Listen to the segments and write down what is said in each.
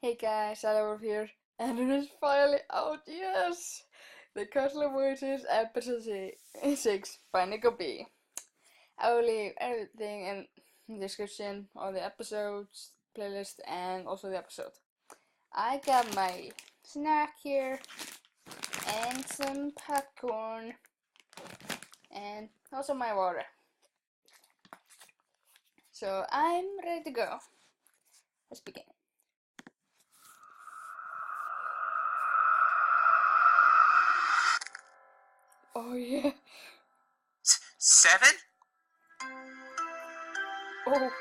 Hey guys, Oliver here, and it is finally out, yes! The Cuddler Voices episode 6 by Nico B. I will leave everything in the description of the episodes, playlist, and also the episode. I got my snack here, and some popcorn, and also my water. So I'm ready to go. Let's begin. Oh yeah. 7? Oh. Well,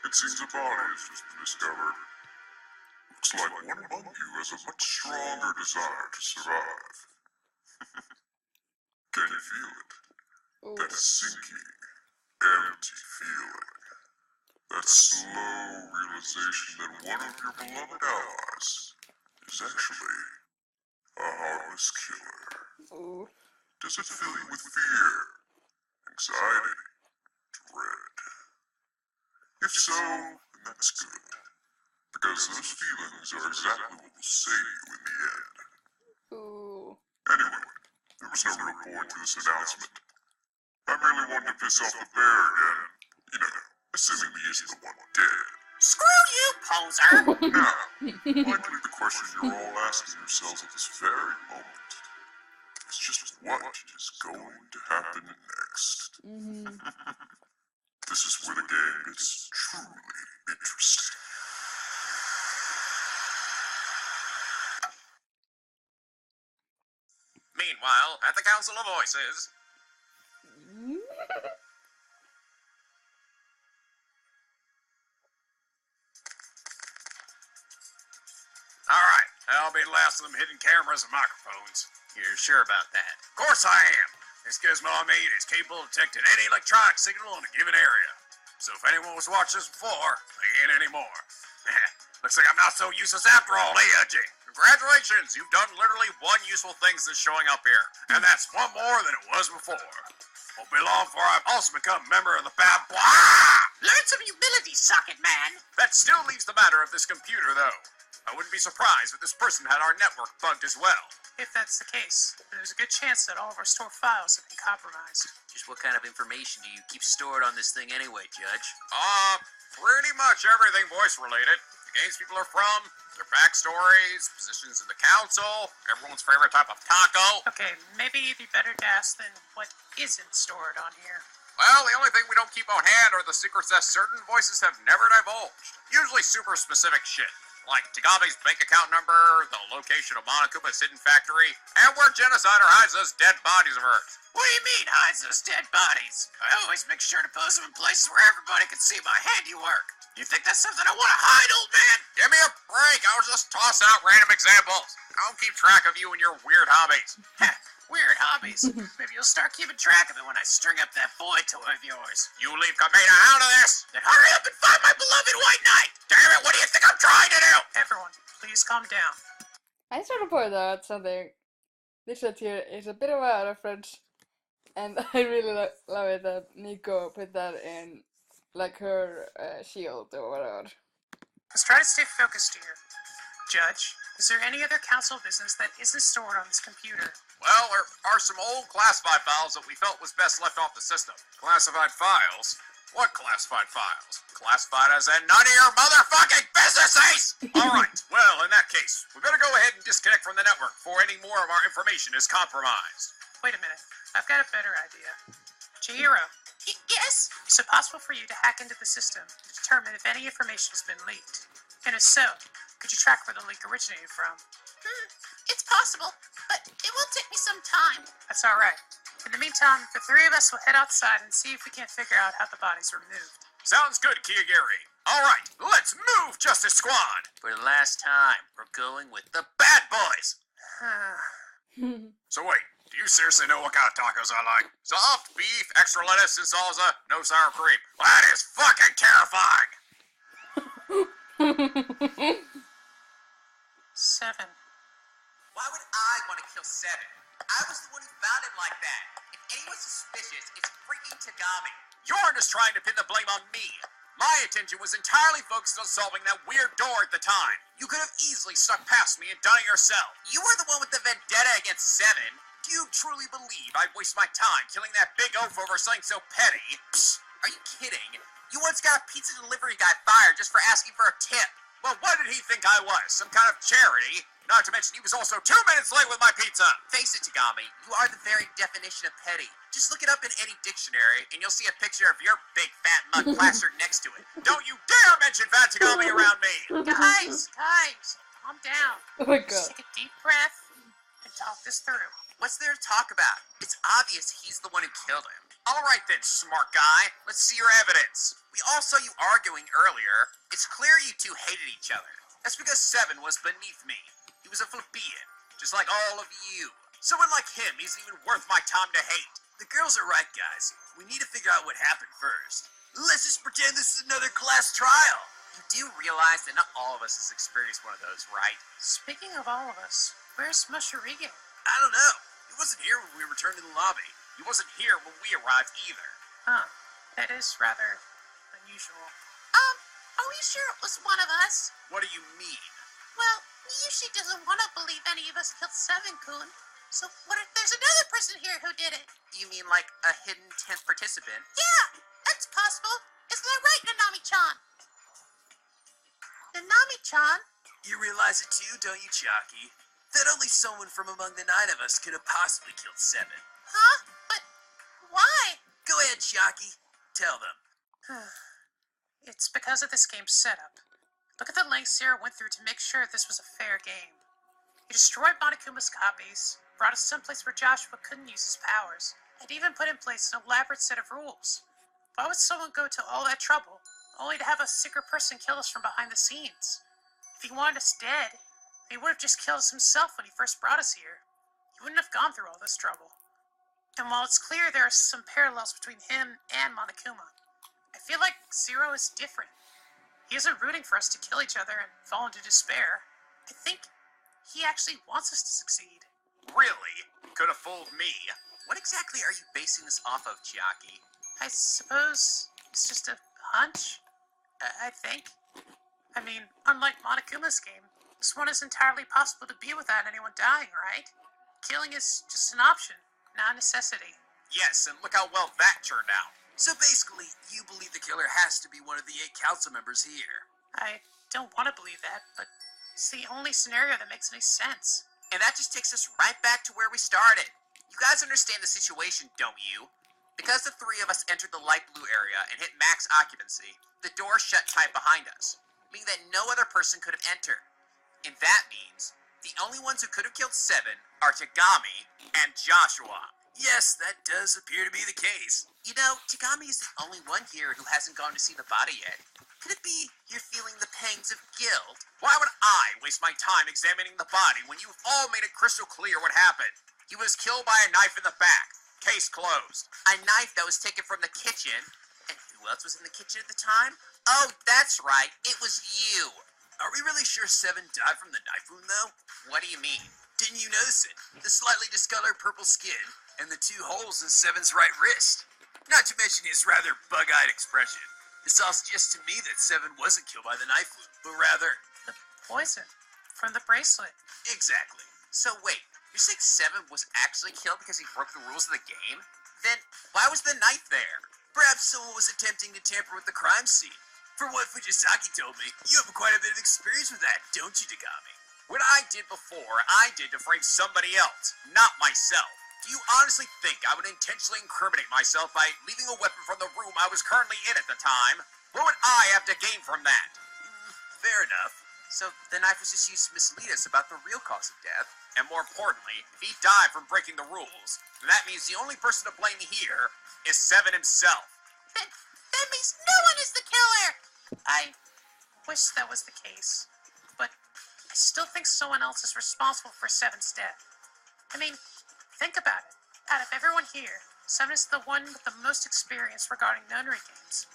it seems a body has just been discovered. Looks like one among you has a much stronger desire to survive. Can you feel it? Ooh. That sinking, empty feeling. That slow realization that one of your beloved allies is actually a heartless killer. Ooh. Does it fill you with fear, anxiety, dread? If so, then that's good. Because those feelings are exactly what will save you in the end. Ooh. Anyway, there was no real point to this announcement. I merely wanted to piss off the bear again. You know, assuming he isn't the one dead. Screw you, poser! Now, likely the question you're all asking yourselves at this very moment is just what is going to happen next. This is where the game gets truly interesting. Meanwhile, at the Council of Voices... Alright, I'll be last of them hidden cameras and microphones. You're sure about that? Of course I am. This gizmo I made is capable of detecting any electronic signal in a given area. So if anyone was watching this before, they ain't anymore. Looks like I'm not so useless after all, eh, Jay? Congratulations, you've done literally one useful thing since showing up here. And that's one more than it was before. Won't be long before I've also become a member of the Bad Boy. Learn some humility, socket man. That still leaves the matter of this computer, though. I wouldn't be surprised if this person had our network bugged as well. If that's the case, there's a good chance that all of our stored files have been compromised. Just what kind of information do you keep stored on this thing anyway, Judge? Pretty much everything voice-related. The games people are from, their backstories, positions in the council, everyone's favorite type of taco. Okay, maybe it'd be better to ask than what isn't stored on here. Well, the only thing we don't keep on hand are the secrets that certain voices have never divulged. Usually super specific shit. Like Tagabe's bank account number, the location of Monokuma's hidden factory, and where Genocider hides those dead bodies of hers. What do you mean, hides those dead bodies? I always make sure to pose them in places where everybody can see my handiwork. You think that's something I want to hide, old man? Give me a break. I was just tossing out random examples. I don't keep track of you and your weird hobbies. Weird hobbies. Maybe you'll start keeping track of it when I string up that boy toy of yours. You leave Kameda out of this? Then hurry up and find my beloved White Knight! Damn it, what do you think I'm trying to do? Everyone, please calm down. I just want to point out something. This shot here is a bit of a reference, and I really love it that Nico put that in, like her shield or whatever. Let's try to stay focused here. Judge, is there any other council business that isn't stored on this computer? Well, there are some old classified files that we felt was best left off the system. Classified files? What classified files? Classified as in none of your motherfucking businesses! Alright, well, in that case, we better go ahead and disconnect from the network before any more of our information is compromised. Wait a minute, I've got a better idea. Chihiro. Yes? Is it possible for you to hack into the system to determine if any information has been leaked? And if so, could you track where the leak originated from? It's possible, but it will take me some time. That's alright. In the meantime, the three of us will head outside and see if we can't figure out how the bodies were moved. Sounds good, Kiyagiri. Alright, let's move, Justice Squad! For the last time, we're going with the Bad Boys! So wait, do you seriously know what kind of tacos I like? Soft, beef, extra lettuce and salsa, no sour cream. That is fucking terrifying! 7. Why would I want to kill 7? I was the one who found him like that. If anyone's suspicious, it's freaking Tagami. Yorn is trying to pin the blame on me. My attention was entirely focused on solving that weird door at the time. You could have easily snuck past me and done it yourself. You were the one with the vendetta against Seven. Do you truly believe I'd waste my time killing that big oaf over something so petty? Psst, are you kidding? You once got a pizza delivery guy fired just for asking for a tip. Well, what did he think I was? Some kind of charity? Not to mention he was also 2 minutes late with my pizza. Face it, Tagami, you are the very definition of petty. Just look it up in any dictionary, and you'll see a picture of your big fat mug plastered next to it. Don't you dare mention Fat Tagami around me! Guys, calm down. Oh my Just god. take a deep breath and talk this through. What's there to talk about? It's obvious he's the one who killed him. All right then, smart guy. Let's see your evidence. We all saw you arguing earlier. It's clear you two hated each other. That's because Seven was beneath me. He was a plebeian, just like all of you. Someone like him isn't even worth my time to hate. The girls are right, guys. We need to figure out what happened first. Let's just pretend this is another class trial. You do realize that not all of us has experienced one of those, right? Speaking of all of us, where's Moshirige? I don't know. He wasn't here when we returned to the lobby. He wasn't here when we arrived either. Huh. That is rather unusual. Are we sure it was one of us? What do you mean? Well, Yushi doesn't want to believe any of us killed Seven-kun. So what if there's another person here who did it? You mean like a hidden 10th participant? Yeah, that's possible. Isn't that right, Nanami-chan? Nanami-chan? You realize it too, don't you, Chalky? That only someone from among the 9 of us could have possibly killed Seven. Huh? But why? Go ahead, Chalky. Tell them. It's because of this game's setup. Look at the lengths Zero went through to make sure this was a fair game. He destroyed Monokuma's copies, brought us someplace where Joshua couldn't use his powers, and even put in place an elaborate set of rules. Why would someone go to all that trouble, only to have a secret person kill us from behind the scenes? If he wanted us dead, he would have just killed us himself when he first brought us here. He wouldn't have gone through all this trouble. And while it's clear there are some parallels between him and Monokuma, I feel like Zero is different. He isn't rooting for us to kill each other and fall into despair. I think he actually wants us to succeed. Really? Could have fooled me. What exactly are you basing this off of, Chiaki? I suppose it's just a hunch. I think. I mean, unlike Monokuma's game, this one is entirely possible to be without anyone dying, right? Killing is just an option, not a necessity. Yes, and look how well that turned out. So basically, you believe the killer has to be one of the 8 council members here. I don't want to believe that, but it's the only scenario that makes any sense. And that just takes us right back to where we started. You guys understand the situation, don't you? Because the 3 of us entered the light blue area and hit max occupancy, the door shut tight behind us, meaning that no other person could have entered. And that means the only ones who could have killed Seven are Tagami and Joshua. Yes, that does appear to be the case. You know, Tagami is the only one here who hasn't gone to see the body yet. Could it be you're feeling the pangs of guilt? Why would I waste my time examining the body when you've all made it crystal clear what happened? He was killed by a knife in the back. Case closed. A knife that was taken from the kitchen. And who else was in the kitchen at the time? Oh, that's right. It was you. Are we really sure Seven died from the knife wound, though? What do you mean? Didn't you notice it? The slightly discolored purple skin and the 2 holes in Seven's right wrist. Not to mention his rather bug-eyed expression. This all suggests to me that Seven wasn't killed by the knife wound, but rather... The poison from the bracelet. Exactly. So wait, you're saying Seven was actually killed because he broke the rules of the game? Then why was the knife there? Perhaps someone was attempting to tamper with the crime scene. From what Fujisaki told me, you have quite a bit of experience with that, don't you, Tagami? What I did before, I did to frame somebody else, not myself. Do you honestly think I would intentionally incriminate myself by leaving a weapon from the room I was currently in at the time? What would I have to gain from that? Fair enough. So the knife was just used to mislead us about the real cause of death. And more importantly, if he died from breaking the rules, then that means the only person to blame here is Seven himself. That means no one is the killer! I wish that was the case, but I still think someone else is responsible for Seven's death. I mean, think about it. Out of everyone here, Seven is the one with the most experience regarding nunnery games.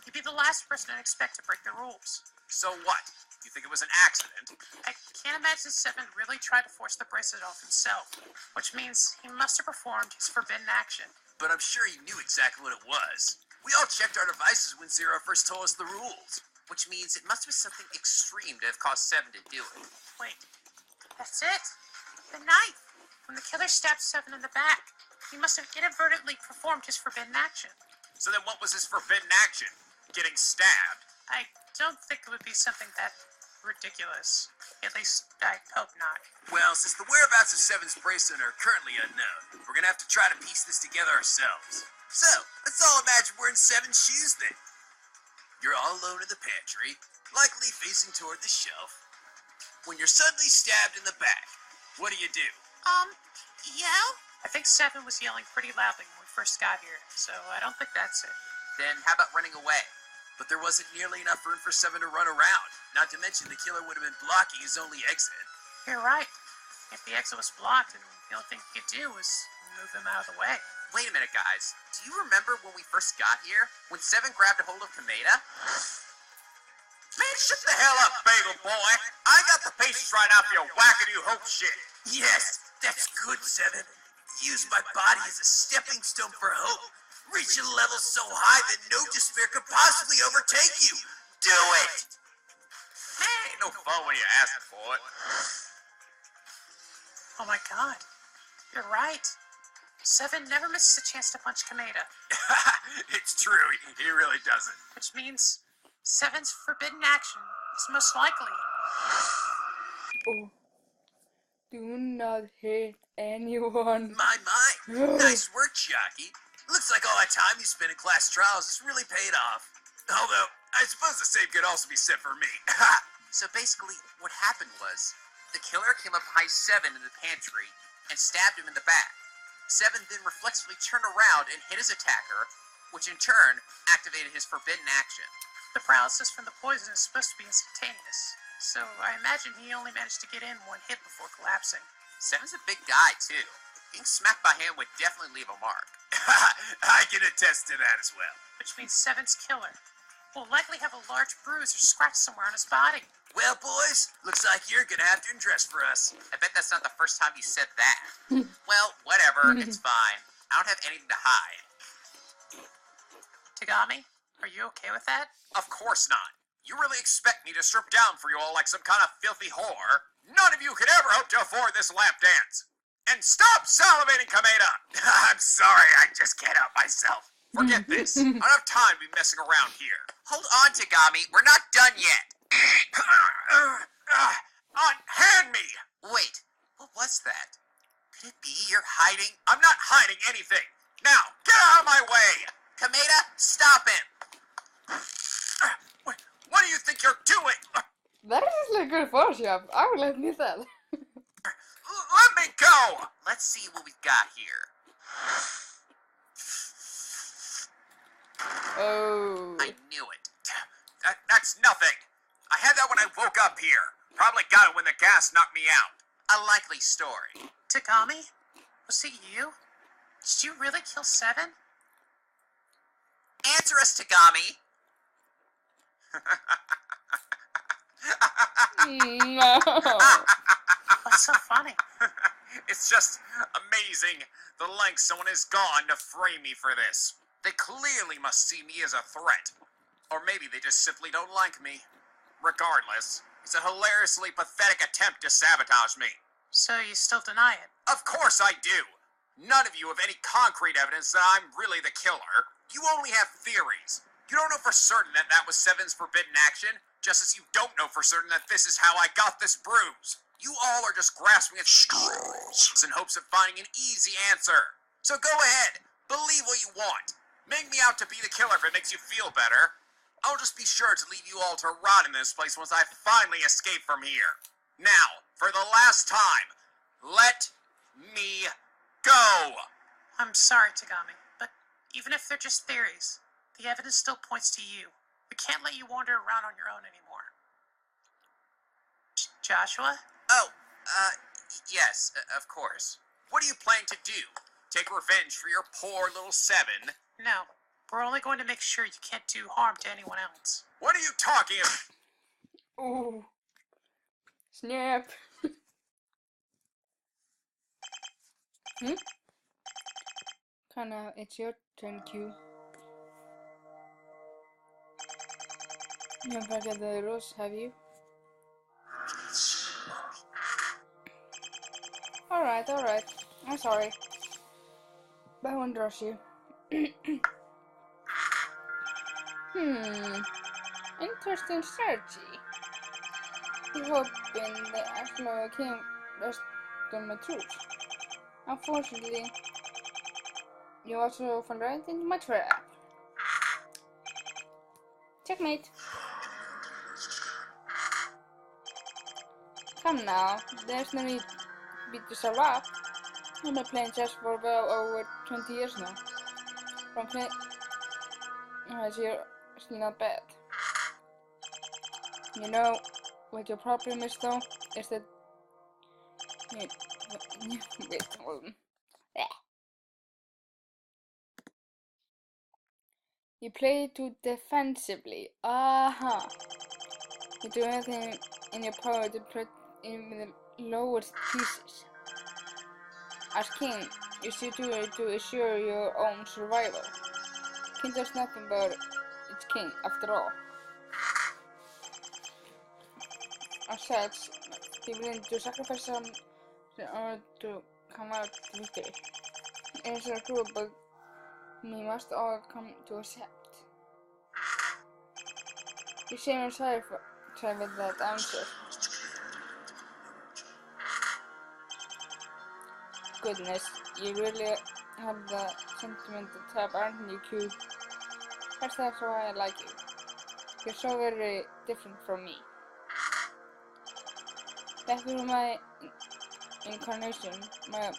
He'd be the last person I'd expect to break the rules. So what? You think it was an accident? I can't imagine Seven really tried to force the bracelet off himself, which means he must have performed his forbidden action. But I'm sure he knew exactly what it was. We all checked our devices when Zero first told us the rules. Which means it must be something extreme to have caused Seven to do it. Wait, that's it. The knife. When the killer stabbed Seven in the back, he must have inadvertently performed his forbidden action. So then what was his forbidden action? Getting stabbed? I don't think it would be something that ridiculous. At least, I hope not. Well, since the whereabouts of Seven's bracelet are currently unknown, we're gonna have to try to piece this together ourselves. So, let's all imagine we're in Seven's shoes then. You're all alone in the pantry, likely facing toward the shelf, when you're suddenly stabbed in the back. What do? Yell? I think Seven was yelling pretty loudly when we first got here, so I don't think that's it. Then how about running away? But there wasn't nearly enough room for Seven to run around, not to mention the killer would have been blocking his only exit. You're right. If the exit was blocked, and the only thing he could do was move him out of the way. Wait a minute, guys. Do you remember when we first got here? When Seven grabbed a hold of Kameda? Man, shut the hell up, bagel boy! I got the patience right now for your wackadoo hope shit! Yes, that's good, Seven. Use my body as a stepping stone for hope. Reach a level so high that no despair could possibly overtake you. Do it! Ain't no fun when you ask for it. Oh my god. You're right. Seven never misses a chance to punch Kameda, It's true, he really doesn't. which means Seven's forbidden action is most likely. Oh. Do not hit anyone. My. Nice work, Jockey. Looks like all that time you spent in class trials has really paid off. Although, I suppose the same could also be said for me. So basically, what happened was, the killer came up behind Seven in the pantry and stabbed him in the back. Seven then reflexively turned around and hit his attacker, which in turn activated his forbidden action. The paralysis from the poison is supposed to be instantaneous, so I imagine he only managed to get in one hit before collapsing. Seven's a big guy, too. Being smacked by him would definitely leave a mark. I can attest to that as well. Which means Seven's killer will likely have a large bruise or scratch somewhere on his body. Well, boys, looks like you're gonna have to undress for us. I bet that's not the first time you said that. Well, whatever, it's fine. I don't have anything to hide. Tagami, are you okay with that? Of course not. You really expect me to strip down for you all like some kind of filthy whore? None of you could ever hope to afford this lap dance. And stop salivating, Kameda! I'm sorry, I just can't help myself. Forget this. I don't have time to be messing around here. Hold on, Tagami. We're not done yet. Hand me! Wait, what was that? Could it be you're hiding? I'm not hiding anything. Now, get out of my way! Kameda, stop him! What do you think you're doing? That is actually a good Photoshop. I would like to get that. Let me go! Let's see what we've got here. Oh. I knew it. That's nothing. I had that when I woke up here. Probably got it when the gas knocked me out. A likely story. Tagami? Was it you? Did you really kill Seven? Answer us, Tagami. No. What's so funny? It's just amazing the lengths someone has gone to frame me for this. They clearly must see me as a threat. Or maybe they just simply don't like me. Regardless, it's a hilariously pathetic attempt to sabotage me. So you still deny it? Of course I do. None of you have any concrete evidence that I'm really the killer. You only have theories. You don't know for certain that that was Seven's forbidden action, just as you don't know for certain that this is how I got this bruise. You all are just grasping at straws in hopes of finding an easy answer. So go ahead, believe what you want. Make me out to be the killer if it makes you feel better. I'll just be sure to leave you all to rot in this place once I finally escape from here. Now, for the last time, let me go! I'm sorry, Tagami, but even if they're just theories, the evidence still points to you. We can't let you wander around on your own anymore. Joshua? Oh, yes, of course. What are you planning to do? Take revenge for your poor little Seven? No. We're only going to make sure you can't do harm to anyone else. What are you talking about? Ooh. Snap. Kinda, it's your turn, Q. You haven't forget the rules, have you? Alright. I'm sorry. But I won't rush you. Interesting strategy. You're hoping that Ashlow can rest on my troops. Unfortunately, you also fall right into my trap. Checkmate. Come now, there's no need beat yourself up. I've been playing chess for well over 20 years now. Frankly, you're still not bad. You know what your problem is though? Is that wait, you play too defensively. Aha! You do anything in your power to put in the lowest pieces. As king, you should do it to assure your own survival. King does nothing but its king, after all. As such, be willing to sacrifice some in order to come out victory. It is a cruel, but we must all come to accept. You seem excited with that answer. Goodness, you really have the sentimental type, aren't you, Q? That's why I like you. You're so very different from me. Back in my incarnation, my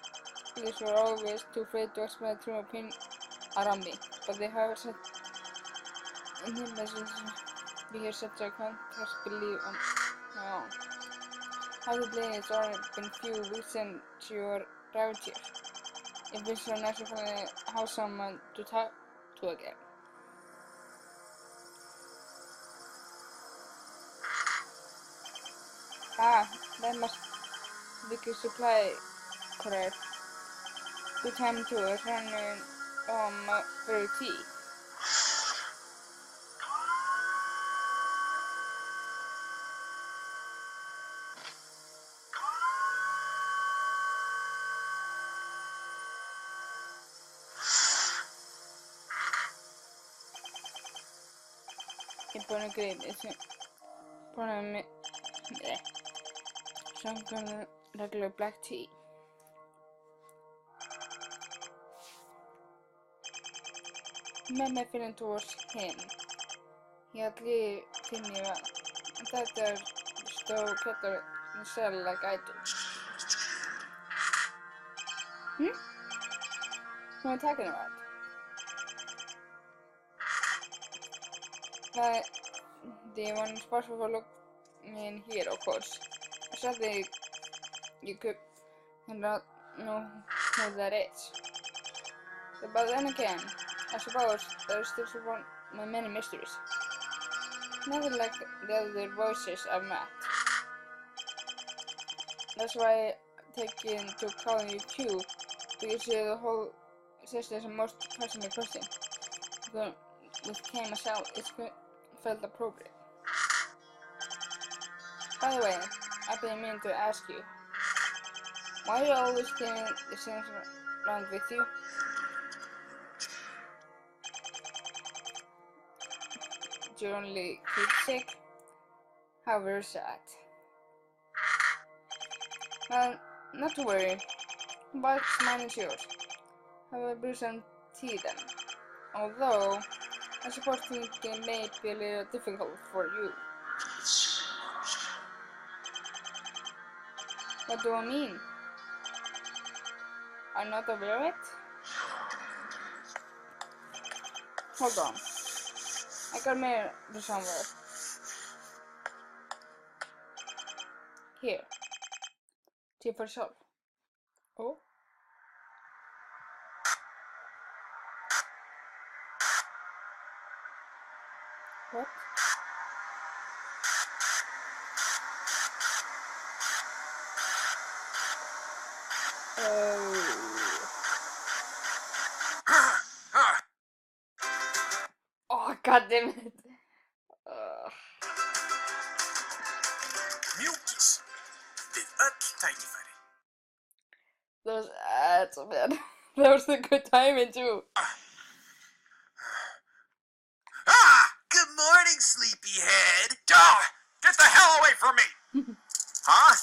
police were always too afraid to express true opinion around me, but they have said in the message we hear such a contrast believe on my own. Arguably, it's only been few weeks since you were out here. It was so nice to finally have someone to talk to again. Ah, that must be good supply, correct? Good time to running on my very tea. Impone great, impone some regular black tea. Made my feeling towards him. He had really treated me well, and that there stole kettle in the cell like I do. What am I talking about? But the one responsible for looking in here, of course. I said that you could not know who that is. But then again, I suppose there is still one of my many mysteries. Never like the other voices I've met. That's why I take into calling you Q, because the whole system is the most fascinating question. But with K myself, it felt appropriate. By the way, I've been meaning to ask you, why are you always carrying the things around with you? You're only sick? How very sad. Well, not to worry. But mine is yours. Have a brew some tea then. Although, I suppose it may be a little difficult for you. What do I mean? I'm not aware of it? Hold on. I got mail somewhere. Here. Tea for yourself. Oh? What? Oh, god damn it. Mucus. Then up, tiny funny. Those ads, man. That was a good timing too. Ah! Good morning, sleepyhead. Duh! Get the hell away from me! Huh?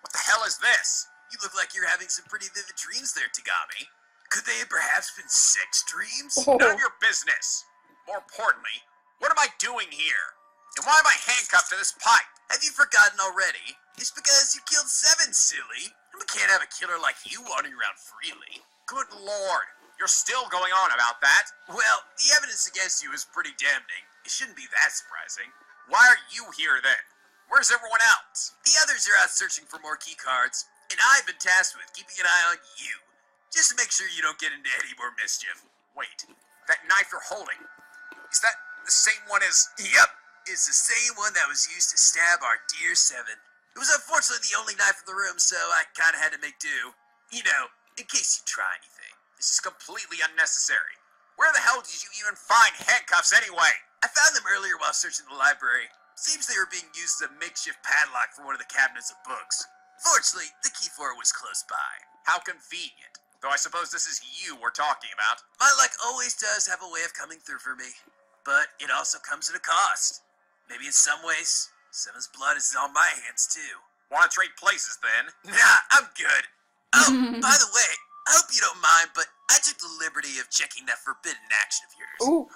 What the hell is this? You look like you're having some pretty vivid dreams there, Tagami. Could they have perhaps been sex dreams? Oh. None of your business. More importantly, what am I doing here? And why am I handcuffed to this pipe? Have you forgotten already? It's because you killed 7, silly. And we can't have a killer like you wandering around freely. Good lord, you're still going on about that? Well, the evidence against you is pretty damning. It shouldn't be that surprising. Why are you here then? Where's everyone else? The others are out searching for more key cards, and I've been tasked with keeping an eye on you, just to make sure you don't get into any more mischief. Wait, that knife you're holding, is that the same one as... Yep, it's the same one that was used to stab our dear 7. It was unfortunately the only knife in the room, so I kind of had to make do. You know, in case you try anything. This is completely unnecessary. Where the hell did you even find handcuffs anyway? I found them earlier while searching the library. Seems they were being used as a makeshift padlock for one of the cabinets of books. Fortunately, the key for it was close by. How convenient. Though I suppose this is you we're talking about. My luck always does have a way of coming through for me. But it also comes at a cost. Maybe in some ways, 7's blood is on my hands too. Want to trade places then? Nah, I'm good. Oh, by the way, I hope you don't mind, but I took the liberty of checking that forbidden action of yours. Ooh,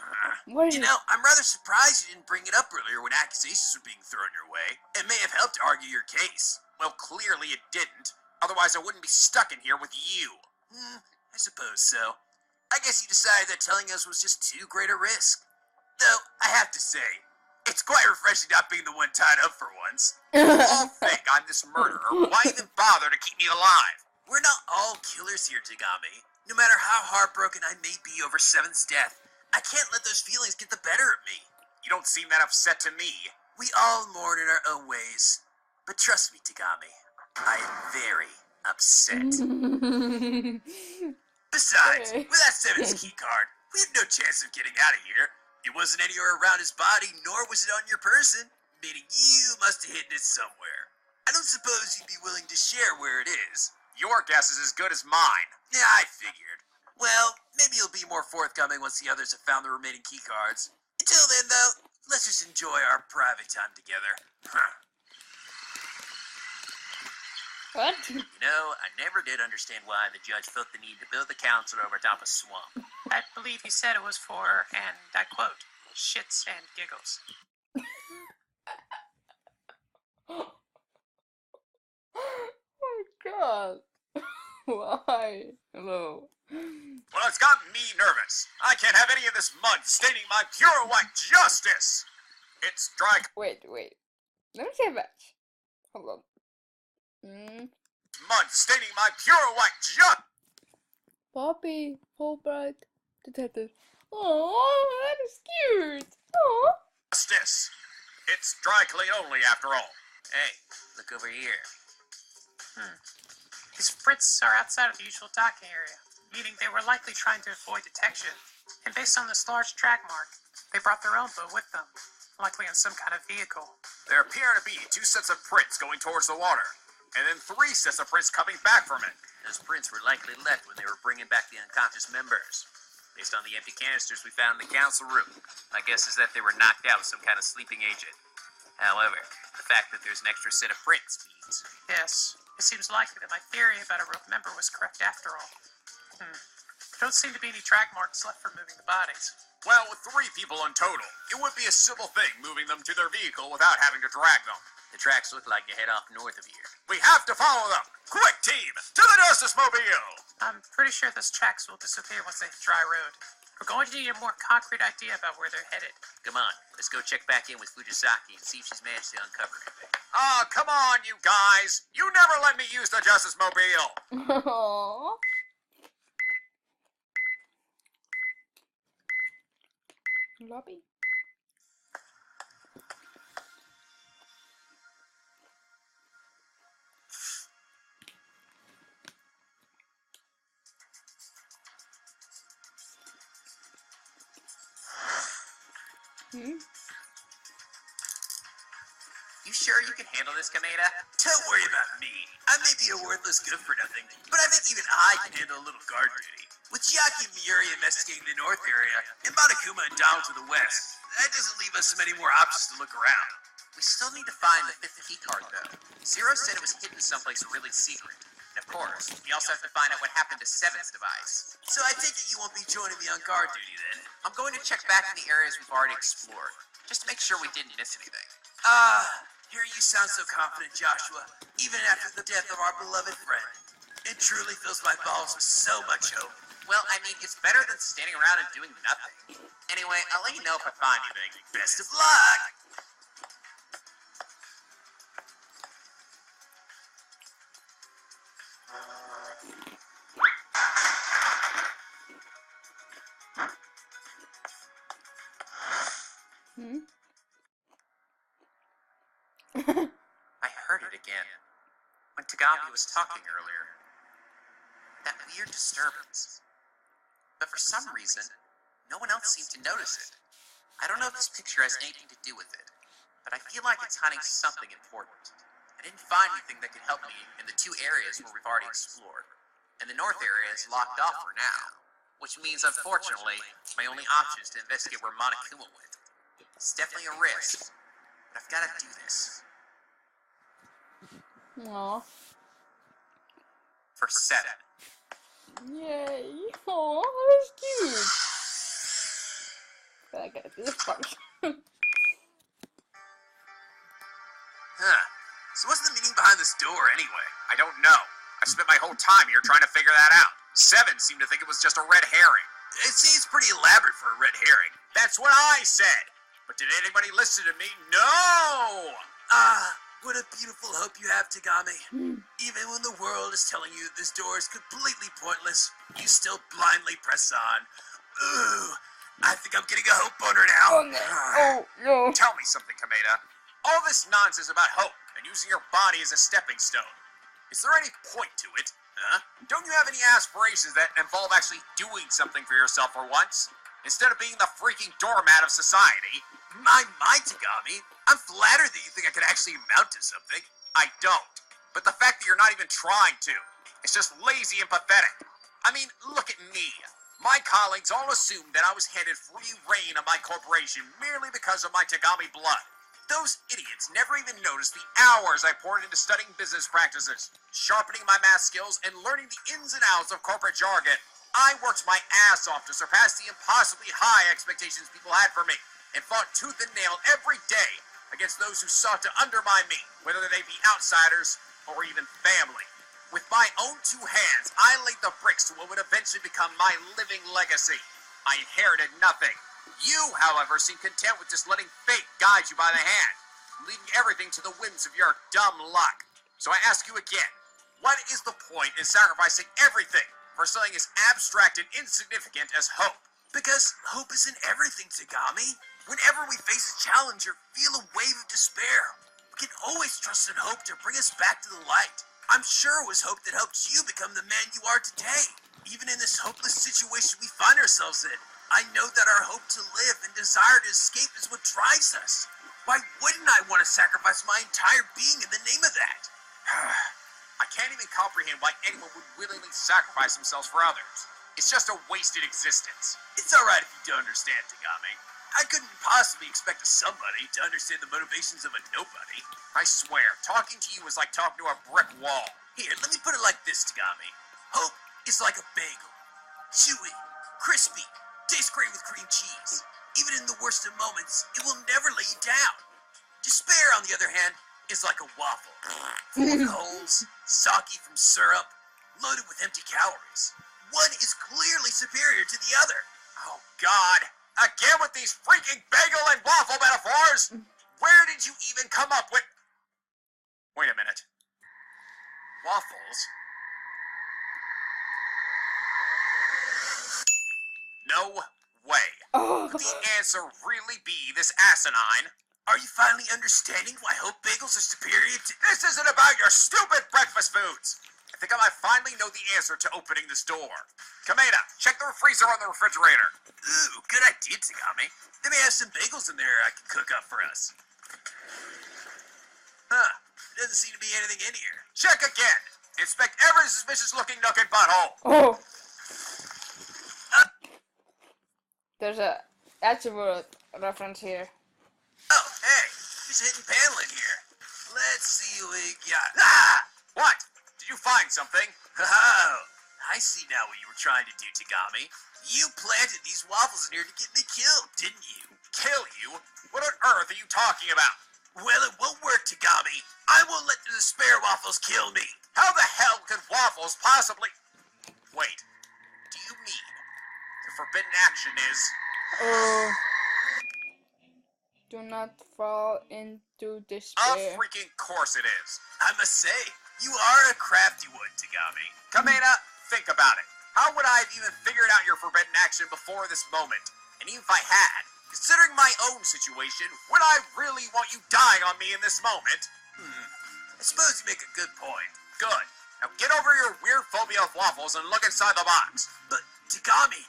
what is You know, I'm rather surprised you didn't bring it up earlier when accusations were being thrown your way. It may have helped to argue your case. Well, clearly it didn't. Otherwise I wouldn't be stuck in here with you. I suppose so. I guess you decided that telling us was just too great a risk. Though, I have to say, it's quite refreshing not being the one tied up for once. You all think I'm this murderer. Why even bother to keep me alive? We're not all killers here, Tagami. No matter how heartbroken I may be over 7's death, I can't let those feelings get the better of me. You don't seem that upset to me. We all mourn in our own ways. But trust me, Tagami, I am very upset. Besides, Okay. with that 7's key card, we have no chance of getting out of here. It wasn't anywhere around his body, nor was it on your person, meaning you must have hidden it somewhere. I don't suppose you'd be willing to share where it is. Your guess is as good as mine. Yeah, I figured. Well, maybe you'll be more forthcoming once the others have found the remaining key cards. Until then, though, let's just enjoy our private time together. What? You know, I never did understand why the judge felt the need to build the council over top of swamp. I believe he said it was for, and I quote, shits and giggles. Oh god. Why? Hello. Well, it's got me nervous. I can't have any of this mud staining my pure white justice. It's dry Wait. Let me say that. Hold on. mud staining my pure white justice. Poppy, Fulbright, detective. Oh, that is cute. Oh. It's dry clean only, after all. Hey, look over here. His prints are outside of the usual docking area, meaning they were likely trying to avoid detection. And based on this large track mark, they brought their own boat with them, likely in some kind of vehicle. There appear to be 2 sets of prints going towards the water, and then 3 sets of prints coming back from it. Those prints were likely left when they were bringing back the unconscious members. Based on the empty canisters we found in the council room, my guess is that they were knocked out with some kind of sleeping agent. However, the fact that there's an extra set of prints means... Yes, it seems likely that my theory about a rope member was correct after all. There don't seem to be any track marks left for moving the bodies. Well, with 3 people in total, it would be a simple thing moving them to their vehicle without having to drag them. The tracks look like they head off north of here. We have to follow them! Quick, team! To the Justice Mobile! I'm pretty sure those tracks will disappear once they hit dry road. We're going to need a more concrete idea about where they're headed. Come on, let's go check back in with Fujisaki and see if she's managed to uncover anything. Ah, come on, you guys! You never let me use the Justice Mobile! Aww. Lobby. You sure you can handle this, Kameda? Don't worry about me. I may be a worthless good-for-nothing, but I think even I can handle a little guard duty. With Chiaki and Miuri investigating the north area, and Monokuma and Donald to the west, that doesn't leave us many more options to look around. We still need to find the 5th key card, though. Zero said it was hidden someplace really secret. And of course, we also have to find out what happened to Seven's device. So I take it you won't be joining me on guard duty then? I'm going to check back in the areas we've already explored, just to make sure we didn't miss anything. Hear you sound so confident, Joshua, even after the death of our beloved friend. It truly fills my balls with so much hope. Well, I mean, it's better than standing around and doing nothing. Anyway, I'll let you know if I find anything. Best of luck! I heard it again. When Tagami was talking earlier. That weird disturbance. But for some reason, no one else seemed to notice it. I don't know if this picture has anything to do with it, but I feel like it's hiding something important. I didn't find anything that could help me in the 2 areas where we've already explored. And the north area is locked off for now, which means, unfortunately, my only option is to investigate where Monokuma went. It's definitely a risk, but I've got to do this. Aw. For 7. Yay. Aw, that's cute. I gotta do this part. Huh. So what's the meaning behind this door anyway? I don't know. I spent my whole time here trying to figure that out. 7 seemed to think it was just a red herring. It seems pretty elaborate for a red herring. That's what I said. But did anybody listen to me? No! What a beautiful hope you have, Tagami. Even when the world is telling you that this door is completely pointless, you still blindly press on. Ooh, I think I'm getting a hope boner now. Oh, no. Tell me something, Kameda. All this nonsense about hope and using your body as a stepping stone. Is there any point to it? Huh? Don't you have any aspirations that involve actually doing something for yourself for once? Instead of being the freaking doormat of society? My Tagami. I'm flattered that you think I could actually amount to something. I don't. But the fact that you're not even trying to, it's just lazy and pathetic. I mean, look at me. My colleagues all assumed that I was handed free reign of my corporation merely because of my Tagami blood. Those idiots never even noticed the hours I poured into studying business practices, sharpening my math skills, and learning the ins and outs of corporate jargon. I worked my ass off to surpass the impossibly high expectations people had for me, and fought tooth and nail every day against those who sought to undermine me, whether they be outsiders or even family. With my own 2 hands, I laid the bricks to what would eventually become my living legacy. I inherited nothing. You, however, seem content with just letting fate guide you by the hand, leaving everything to the whims of your dumb luck. So I ask you again, what is the point in sacrificing everything for something as abstract and insignificant as hope? Because hope isn't everything, Tagami. Whenever we face a challenge or feel a wave of despair, we can always trust in hope to bring us back to the light. I'm sure it was hope that helped you become the man you are today. Even in this hopeless situation we find ourselves in, I know that our hope to live and desire to escape is what drives us. Why wouldn't I want to sacrifice my entire being in the name of that? I can't even comprehend why anyone would willingly sacrifice themselves for others. It's just a wasted existence. It's alright if you don't understand, Tagami. I couldn't possibly expect somebody to understand the motivations of a nobody. I swear, talking to you is like talking to a brick wall. Here, let me put it like this, Tagami. Hope is like a bagel. Chewy, crispy, tastes great with cream cheese. Even in the worst of moments, it will never let you down. Despair, on the other hand, is like a waffle. Full of holes, soggy from syrup, loaded with empty calories. One is clearly superior to the other. Oh, God. Again with these freaking bagel and waffle metaphors? Where did you even come up with... Wait a minute. Waffles? No way. Oh. Could the answer really be this asinine? Are you finally understanding why hope bagels are superior to... This isn't about your stupid breakfast foods. I think I might finally know the answer to opening this door. Kameda, check the freezer on the refrigerator. Ooh, good idea, Tagami. They may have some bagels in there I can cook up for us. be anything in here. Check again. Inspect every suspicious-looking nook and butthole. Oh. There's a Atchiborough reference here. Oh, hey, there's a hidden panel in here. Let's see what we got. Ah! What? Did you find something? Oh, I see now what you were trying to do, Tagami. You planted these waffles in here to get me killed, didn't you? Kill you? What on earth are you talking about? Well, it won't work, Tagami. I won't let the despair waffles kill me. How the hell could waffles possibly... Wait. Do you mean the forbidden action is... Oh. Do not fall into despair. Of freaking course it is. I must say, you are a crafty one, Tagami. Kamena, think about it. How would I have even figured out your forbidden action before this moment? And even if I had, considering my own situation, would I really want you dying on me in this moment? I suppose you make a good point. Good. Now get over your weird phobia of waffles and look inside the box. But, Tagami,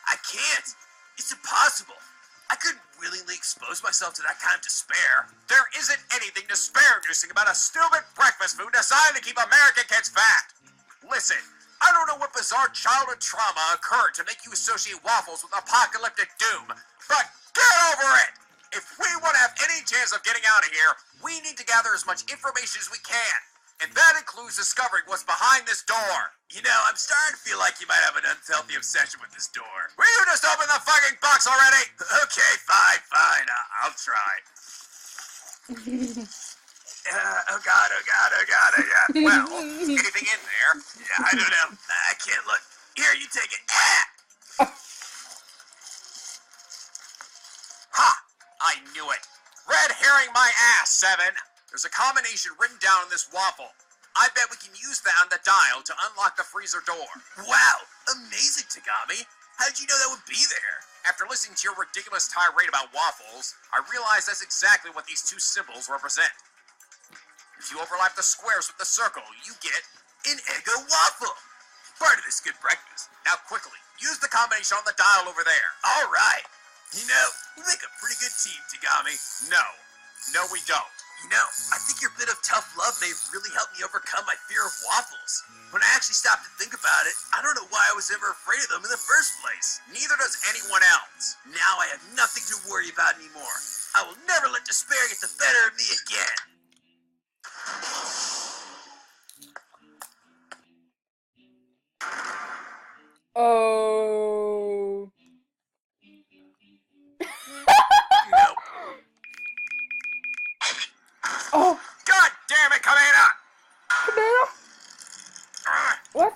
I can't. It's impossible. I couldn't willingly expose myself to that kind of despair. There isn't anything despair-inducing about a stupid breakfast food designed to keep American kids fat. Listen, I don't know what bizarre childhood trauma occurred to make you associate waffles with apocalyptic doom, but get over it! If we want to have any chance of getting out of here, we need to gather as much information as we can. And that includes discovering what's behind this door. You know, I'm starting to feel like you might have an unhealthy obsession with this door. Will you just open the fucking box already? Okay, fine. I'll try. Oh god, yeah. Well, anything in there? Yeah, I don't know. I can't look. Here, you take it. Ha! I knew it. Red herring my ass, Seven. There's a combination written down on this waffle. I bet we can use that on the dial to unlock the freezer door. Wow, amazing, Tagami. How did you know that would be there? After listening to your ridiculous tirade about waffles, I realized that's exactly what these two symbols represent. If you overlap the squares with the circle, you get An Eggo waffle. Part of this good breakfast. Now quickly, use the combination on the dial over there. All right. You know, we make a pretty good team, Tagami. No, we don't. You know, I think your bit of tough love may really help me overcome my fear of waffles. When I actually stopped to think about it, I don't know why I was ever afraid of them in the first place. Neither does anyone else. Now I have nothing to worry about anymore. I will never let despair get the better of me again. Oh. Nope. Oh. God damn it, Kamena! Banana? What?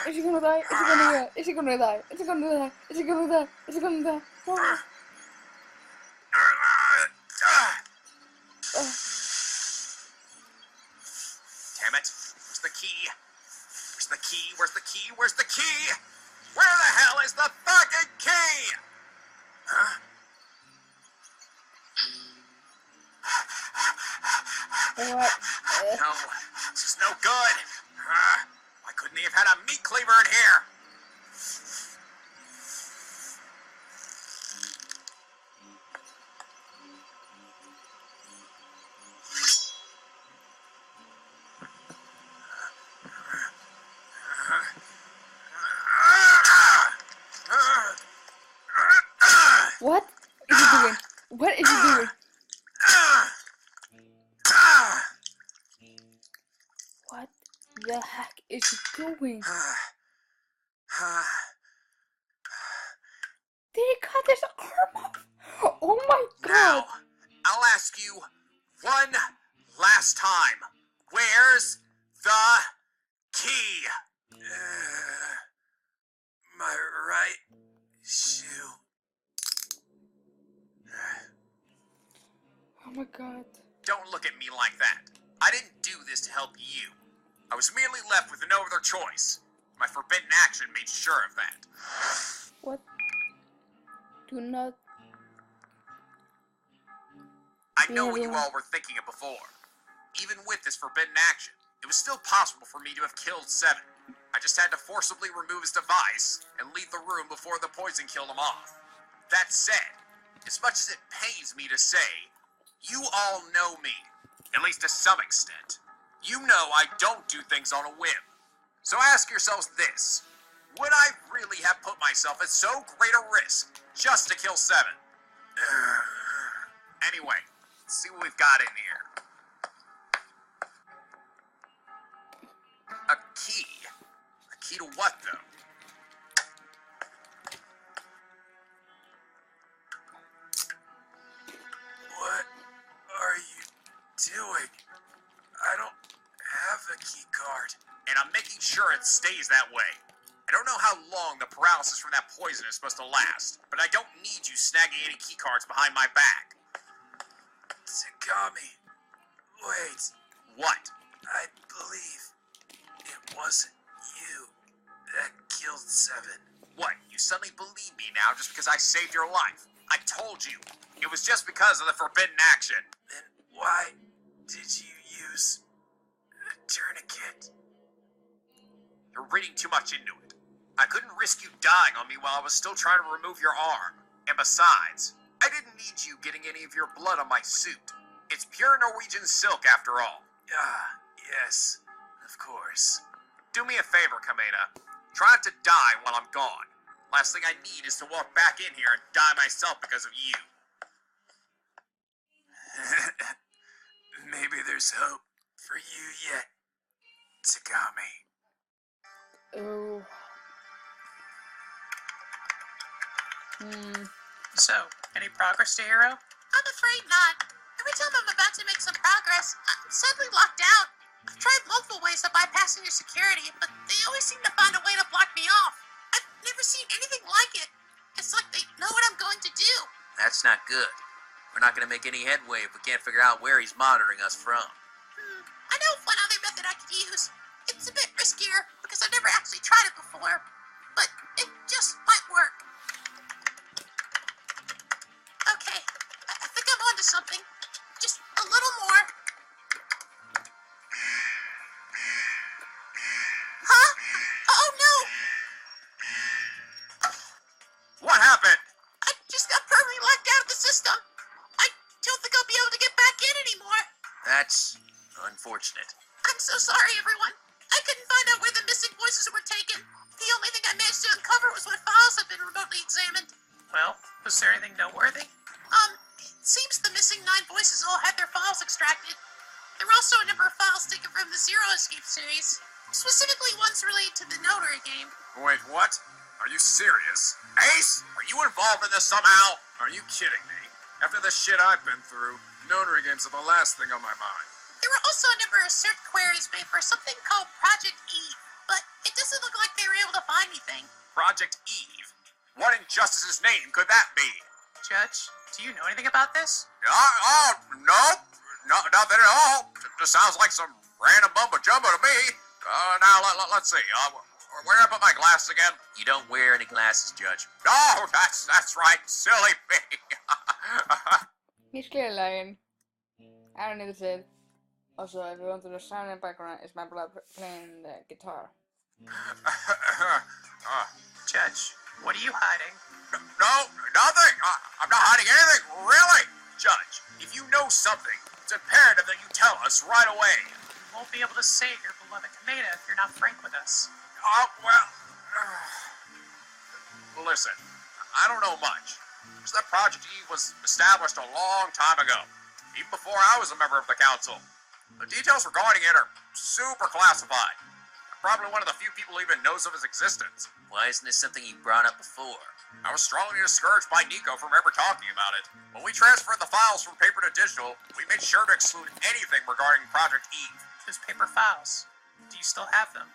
Is he gonna die? Is he gonna die? Is he gonna die? Is he gonna die? Is he gonna die? Is he gonna die? Oh. Damn it. Where's the key? Where's the key? Where's the key? Where's the key? Where the hell is the fucking key? Huh? What? No, this is no good. Why couldn't they have had a meat cleaver in here? What is he doing? What is he doing? What the heck is he doing? Did he cut his arm off? Oh my god! Now, I'll ask you one last time. Where's the key? My right shoe. Oh my god. Don't look at me like that. I didn't do this to help you. I was merely left with no other choice. My forbidden action made sure of that. What? Do not. I know what you all were thinking of before. Even with this forbidden action, it was still possible for me to have killed Seven. I just had to forcibly remove his device and leave the room before the poison killed him off. That said, as much as it pains me to say, you all know me. at least to some extent. You know I don't do things on a whim. So ask yourselves this. Would I really have put myself at so great a risk just to kill 7? Anyway, let's see what we've got in here. A key. A key to what, though? What are you doing? I don't have a key card. And I'm making sure it stays that way. I don't know how long the paralysis from that poison is supposed to last, but I don't need you snagging any key cards behind my back. Tagami. Wait, What? I believe it wasn't you that killed 7. What? You suddenly believe me now just because I saved your life? I told you. It was just because of the forbidden action. Then why did you use a tourniquet? You're reading too much into it. I couldn't risk you dying on me while I was still trying to remove your arm. And besides, I didn't need you getting any of your blood on my suit. It's pure Norwegian silk after all. Ah, yes, of course. Do me a favor, Kameda. Try not to die while I'm gone. Last thing I need is to walk back in here and die myself because of you. Maybe there's hope for you yet, Tagami. Oh. So, any progress to Hero? I'm afraid not. Every time I'm about to make some progress, I'm suddenly locked out. I've tried multiple ways of bypassing your security, but they always seem to find a way to block me off. I've never seen anything like it. It's like they know what I'm going to do. That's not good. We're not going to make any headway if we can't figure out where he's monitoring us from. I know of one other method I could use. It's a bit riskier because I've never actually tried it before, but it just might work. Okay, I think I'm onto something. Just a little more. Huh? Oh no! What happened? I just got permanently locked out of the system. I don't think I'll be able to get back in anymore. That's unfortunate. I'm so sorry, everyone. I couldn't find out where the missing voices were taken. The only thing I managed to uncover was what files have been remotely examined. Well, was there anything noteworthy? It seems the missing 9 voices all had their files extracted. There were also a number of files taken from the Zero Escape series, specifically ones related to the Notary game. Wait, what? Are you serious? Ace, are you involved in this somehow? Are you kidding me? After the shit I've been through, notary games are the last thing on my mind. There were also a number of search queries made for something called Project Eve, but it doesn't look like they were able to find anything. Project Eve? What in justice's name could that be? Judge, do you know anything about this? No, nothing at all. Just sounds like some random mumbo jumbo to me. Now let's see. Where did I put my glasses again? You don't wear any glasses, Judge. Oh, that's right. Silly me. He's clearly lying. I don't need to say it. Also, if you want to know sound in the background, it's my brother playing the guitar. Judge, what are you hiding? No, nothing. I'm not hiding anything, really. Judge, if you know something, it's imperative that you tell us right away. You won't be able to save your beloved Kameda if you're not frank with us. Listen, I don't know much. Just that Project Eve was established a long time ago, even before I was a member of the council. The details regarding it are super classified. I'm probably one of the few people who even knows of its existence. Why isn't this something you brought up before? I was strongly discouraged by Nico from ever talking about it. When we transferred the files from paper to digital, we made sure to exclude anything regarding Project Eve. Those paper files. Do you still have them?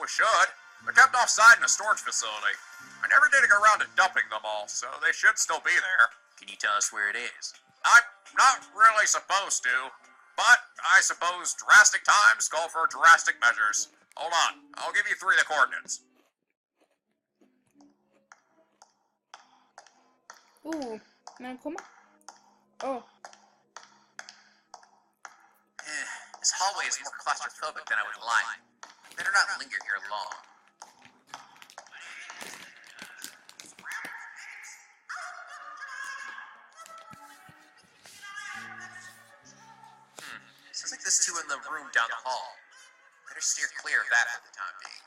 We should. They're kept off-site in a storage facility. I never did go around to dumping them all, so they should still be there. Can you tell us where it is? I'm not really supposed to, but I suppose drastic times call for drastic measures. Hold on, I'll give you 3 of the coordinates. Men komma. Oh. This hallway is more claustrophobic than I would like. Better not linger here long. Since there's two in the room down the hall. Better steer clear of that for the time being.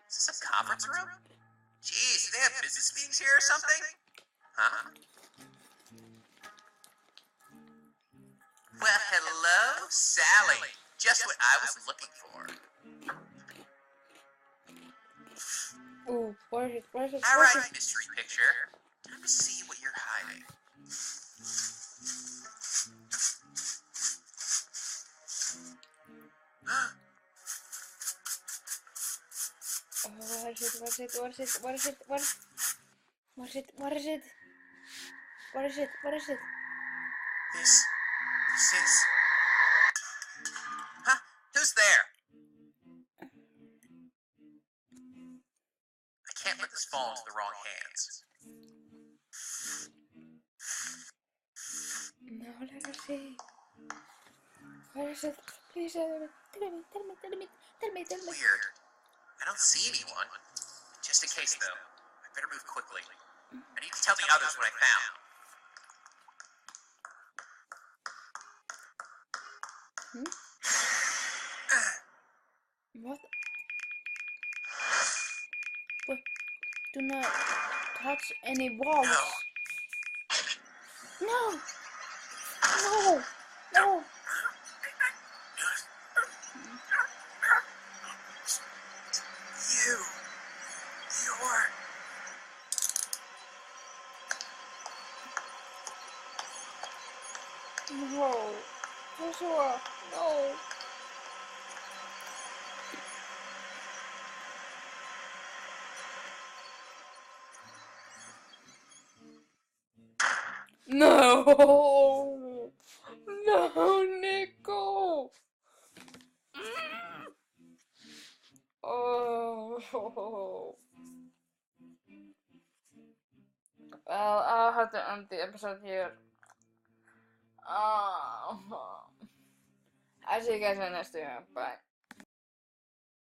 Is this a conference room? Jeez, do they have business meetings here or something? Huh? Well, hello, Sally. Just what I was looking for. Ooh, what is it? What is it? All What is right, it? mystery picture. Time to see what you're hiding. Oh, what is it? What is it? What is it? What is it? What is it? What is it? What is it? What is it? This is... Huh? Who's there? I can't let this fall into the wrong hands. No, let us see. What is it? Please tell me. Tell me. Weird. I don't see anyone. Just in case, though, I better move quickly. I need to tell the others what I found. What? What? Do not touch any walls. No! No! No! You're... No! Joshua! No! No! No, Nico! Oh. Well, I'll have to end the episode here. I'll see you guys in the next video. Bye.